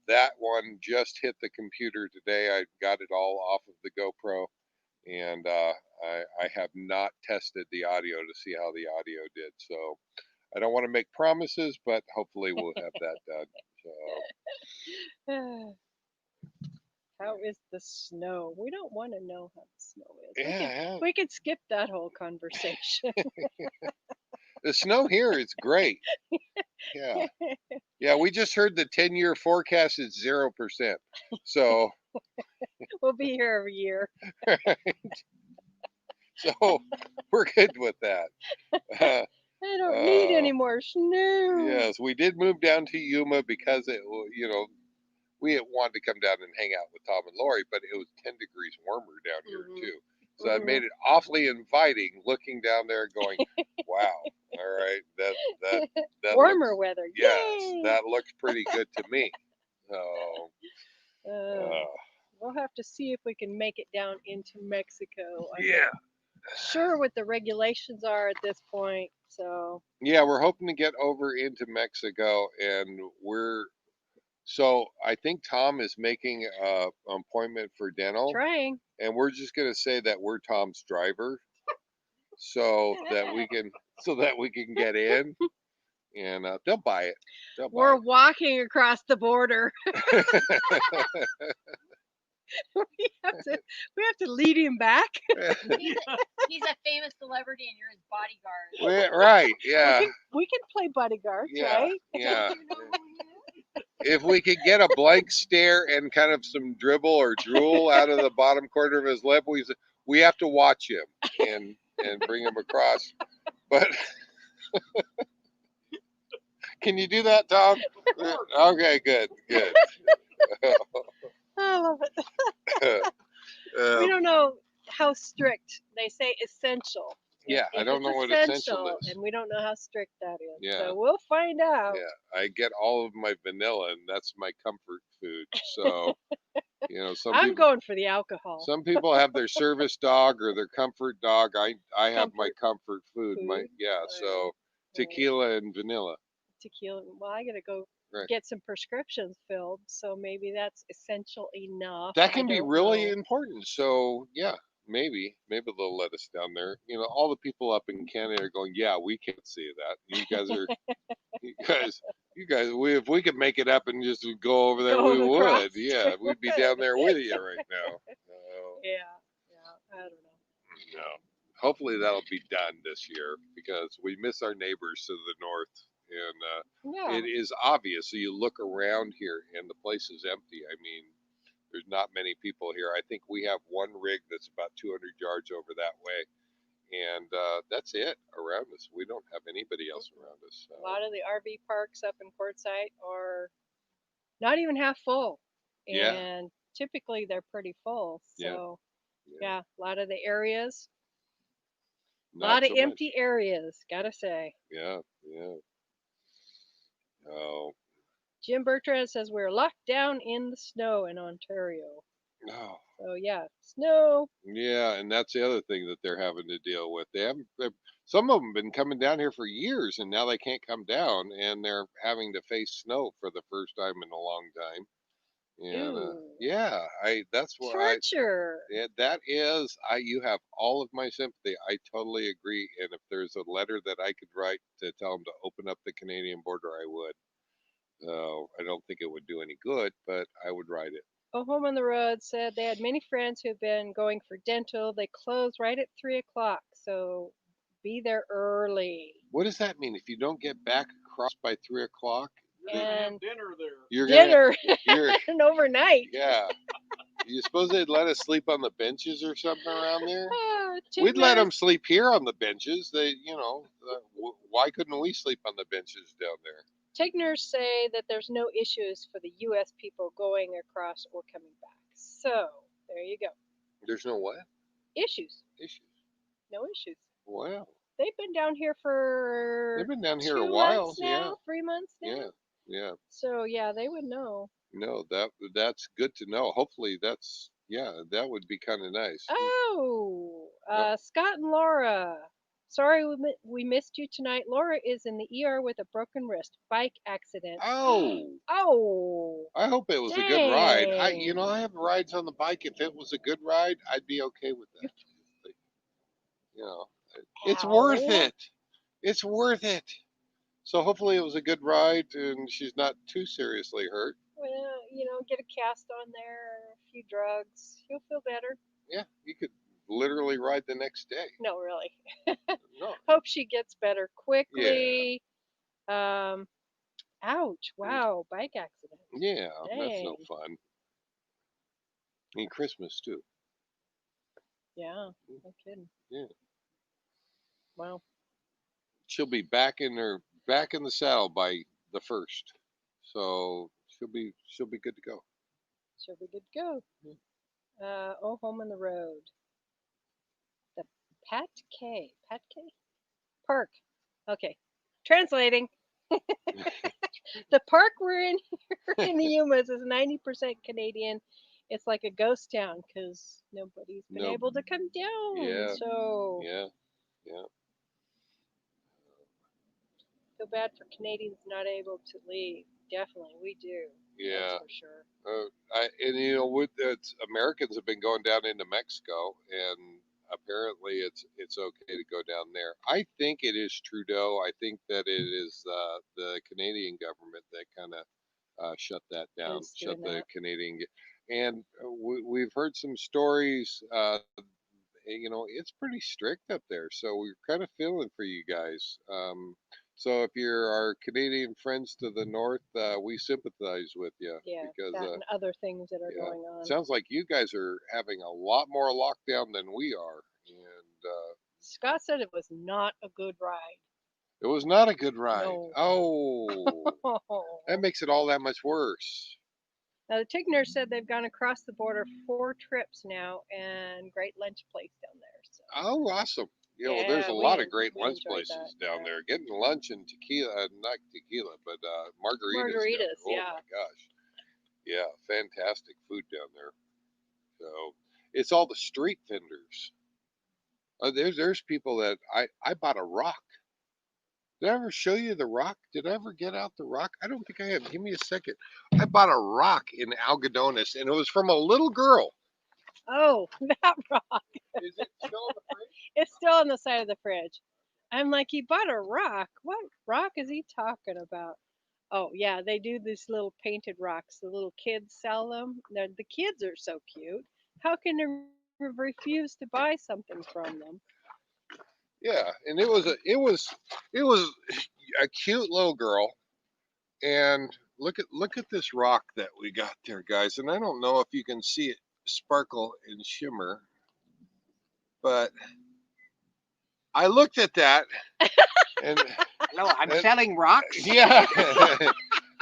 that one just hit the computer today. I got it all off of the GoPro, and I have not tested the audio to see how the audio did. So I don't want to make promises, but hopefully we'll have that done. So. How is the snow? We don't want to know how the snow is. Yeah, we could skip that whole conversation. the snow here is great. Yeah. Yeah, we just heard the 10-year forecast is 0%. So We'll be here every year. so we're good with that. I don't need any more snow. Yes, we did move down to Yuma because we had wanted to come down and hang out with Tom and Lori, but it was 10 degrees warmer down here too. So it made it awfully inviting looking down there going, wow, all right, that warmer looks, weather. yes, Yay! that looks pretty good to me. So we'll have to see if we can make it down into Mexico. I'm yeah. not sure what the regulations are at this point. So Yeah, we're hoping to get over into Mexico, and so I think Tom is making an appointment for dental. trying. And we're just gonna say that we're Tom's driver, so that we can get in, and they'll buy it. We're walking across the border. we have to lead him back. He's a famous celebrity, and you're his bodyguard. Right? Yeah. We can play bodyguards, Yeah. right? Yeah. If we could get a blank stare and kind of some dribble or drool out of the bottom corner of his lip, we have to watch him and bring him across. But can you do that, Tom? Okay, good. I love it. We don't know how strict. They say essential. Yeah, I don't know what essential is. And we don't know how strict that is. Yeah. So we'll find out. Yeah, I get all of my vanilla, and that's my comfort food. So, I'm going for the alcohol. Some people have their service dog or their comfort dog. I have my comfort food. So tequila and vanilla. Tequila. Well, I gotta go get some prescriptions filled, so maybe that's essential enough. That can be really important. So yeah, maybe they'll let us down there. All the people up in Canada are going, yeah, we can't see that. You guys are, you guys. If we could make it up and just go over there, we would. Yeah, we'd be down there with you right now. Yeah, I don't know. No. Hopefully that'll be done this year because we miss our neighbors to the north, and it is obvious. So you look around here, and the place is empty. I mean, there's not many people here. I think we have one rig that's about 200 yards over that way, and that's it around us. We don't have anybody else around us. So. A lot of the RV parks up in Quartzsite are not even half full, and typically they're pretty full. So yeah, a lot of the areas. A lot of empty areas, gotta say. Yeah. Oh. Jim Bertrand says we're locked down in the snow in Ontario. Oh. So yeah, snow. Yeah, and that's the other thing that they're having to deal with. Some of them been coming down here for years, and now they can't come down, and they're having to face snow for the first time in a long time. And that's what torture. You have all of my sympathy. I totally agree. And if there's a letter that I could write to tell them to open up the Canadian border, I would. I don't think it would do any good, but I would write it. Home on the Road said they had many friends who've been going for dental. They close right at 3:00, so be there early. What does that mean? If you don't get back across by 3:00? You're gonna have dinner there. You're and overnight. Yeah. You suppose they'd let us sleep on the benches or something around there? We'd let them sleep here on the benches. Why couldn't we sleep on the benches down there? Tigners say that there's no issues for the U.S. people going across or coming back. So there you go. There's no what? Issues. No issues. Wow. They've been down here They've been down here a while. Now, 3 months now. Yeah. So yeah, they would know. No, that's good to know. Hopefully that would be kind of nice. Oh, Scott and Laura. Sorry we missed you tonight. Laura is in the ER with a broken wrist. Bike accident. Oh. Oh. I hope it was a good ride. I have rides on the bike. If it was a good ride, I'd be okay with that. But, it's worth it. It's worth it. So hopefully it was a good ride and she's not too seriously hurt. Well, get a cast on there, a few drugs. You'll feel better. Yeah, you could literally ride the next day. No, really. No. Hope she gets better quickly. Yeah. Ouch. Wow. Bike accident. Yeah, Dang. That's no fun. And Christmas too. Yeah, no kidding. Yeah. Wow. She'll be back in the saddle by the 1st. So she'll be good to go. She'll be good to go. Yeah. Home on the road. The Pat K. Park. Okay. Translating. The park we're in here in the Yumas is 90% Canadian. It's like a ghost town because nobody's been able to come down. Yeah. So. Yeah. Feel bad for Canadians not able to leave. Definitely, we do. Yeah. That's for sure. With Americans have been going down into Mexico, and apparently it's okay to go down there. I think it is Trudeau. I think that it is the Canadian government that kind of shut that down, shut the Canadian. And we've heard some stories. It's pretty strict up there, so we're kind of feeling for you guys. So if you're our Canadian friends to the north, we sympathize with you. Yeah, because that and other things that are going on. Sounds like you guys are having a lot more lockdown than we are. And Scott said it was not a good ride. It was not a good ride. No. Oh, that makes it all that much worse. Now the Tigners said they've gone across the border 4 trips now, and great lunch place down there. So. Oh, awesome. Well, there's a lot of great lunch places down there. Getting lunch and tequila, not tequila, but margaritas. Margaritas, oh my gosh. Yeah, fantastic food down there. So it's all the street vendors. There's people that I bought a rock. Did I ever show you the rock? Did I ever get out the rock? I don't think I have. Give me a second. I bought a rock in Algodones, and it was from a little girl. Oh, that rock. Is it still in the fridge? It's still on the side of the fridge. I'm like, he bought a rock. What rock is he talking about? Oh, yeah, they do these little painted rocks. The little kids sell them. The kids are so cute. How can they refuse to buy something from them? Yeah, and it was a cute little girl. And look at this rock that we got there, guys. And I don't know if you can see it sparkle and shimmer, but I looked at that and no, I'm selling rocks. Yeah.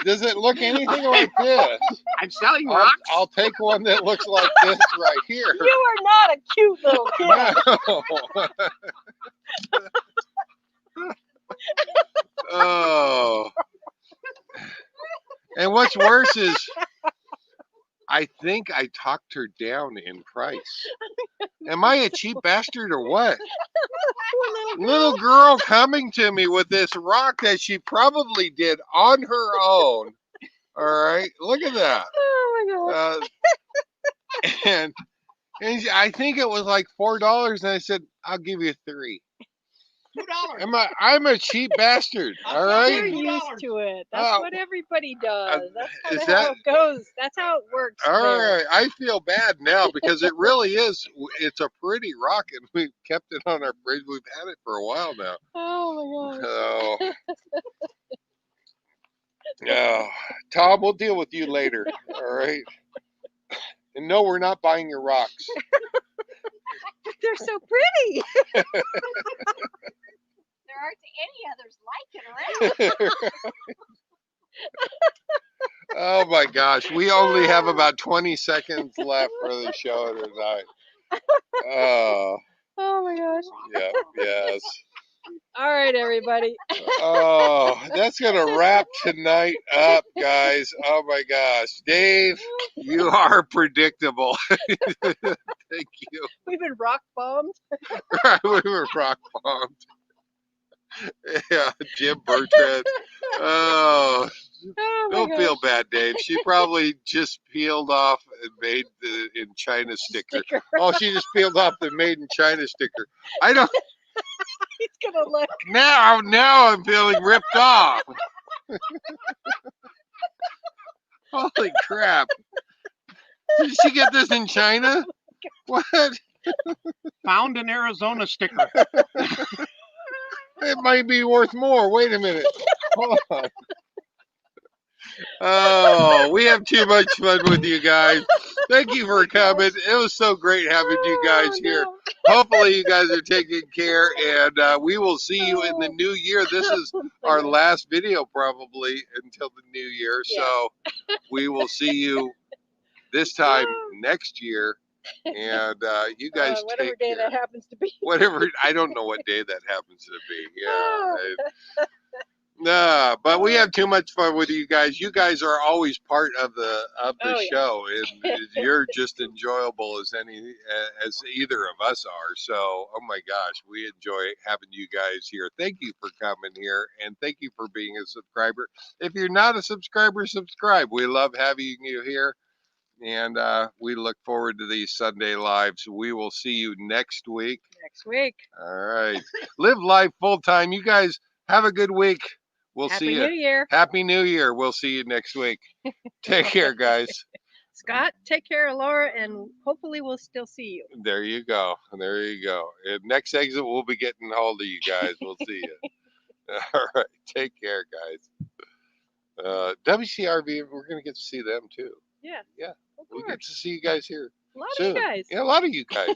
Does it look anything like this? I'm selling rocks. I'll take one that looks like this right here. You are not a cute little kid. No. Oh. And what's worse is I think I talked her down in price. Am I a cheap bastard or what? Little girl coming to me with this rock that she probably did on her own. All right, look at that. Oh my God. And I think it was like $4, and I said, "I'll give you 3." $2. I'm a cheap bastard. All right. You're used to it. That's what everybody does. That's how it goes. That's how it works. All right. I feel bad now because it really is. It's a pretty rock, and we've kept it on our fridge. We've had it for a while now. Oh my gosh. Oh. Oh. Tom, we'll deal with you later. All right. And no, we're not buying your rocks. They're so pretty. There aren't any others like it around. Oh my gosh, we only have about 20 seconds left for the show tonight. Oh my gosh. Yeah, yes. All right, everybody. Oh, that's gonna wrap tonight up, guys. Oh my gosh, Dave. You are predictable. Thank you. We've been rock bombed. We were rock bombed. Yeah, Jim Bertrand. Oh, Oh my don't feel gosh. bad, Dave. She probably just peeled off and made the in China sticker. Oh, she just peeled off the made in China sticker. I don't. He's gonna look. Now I'm feeling ripped off. Holy crap! Did she get this in China? What? Found in Arizona sticker. It might be worth more. Wait a minute. Hold on. Oh, we have too much fun with you guys. Thank you for coming. It was so great having you guys here. Hopefully you guys are taking care, and we will see you in the new year. This is our last video probably until the new year. So we will see you this time next year. And you guys whatever take day care. that happens to be. Whatever, I don't know what day that happens to be. Yeah. No, but we have too much fun with you guys. You guys are always part of the show, and you're just enjoyable as as either of us are. So, oh my gosh, we enjoy having you guys here. Thank you for coming here, and thank you for being a subscriber. If you're not a subscriber, subscribe. We love having you here, and we look forward to these Sunday lives. We will see you next week. Next week. All right, live life full time. You guys have a good week. We'll see you. Happy New Year. Happy New Year. We'll see you next week. Take care, guys. Scott, take care of Laura, and hopefully we'll still see you. There you go. There you go. And next exit, we'll be getting hold of you guys. We'll see you. All right. Take care, guys. WCRV, we're going to get to see them too. Yeah. Yeah. We'll get to see you guys here A lot soon. of you guys. Yeah, a lot of you guys.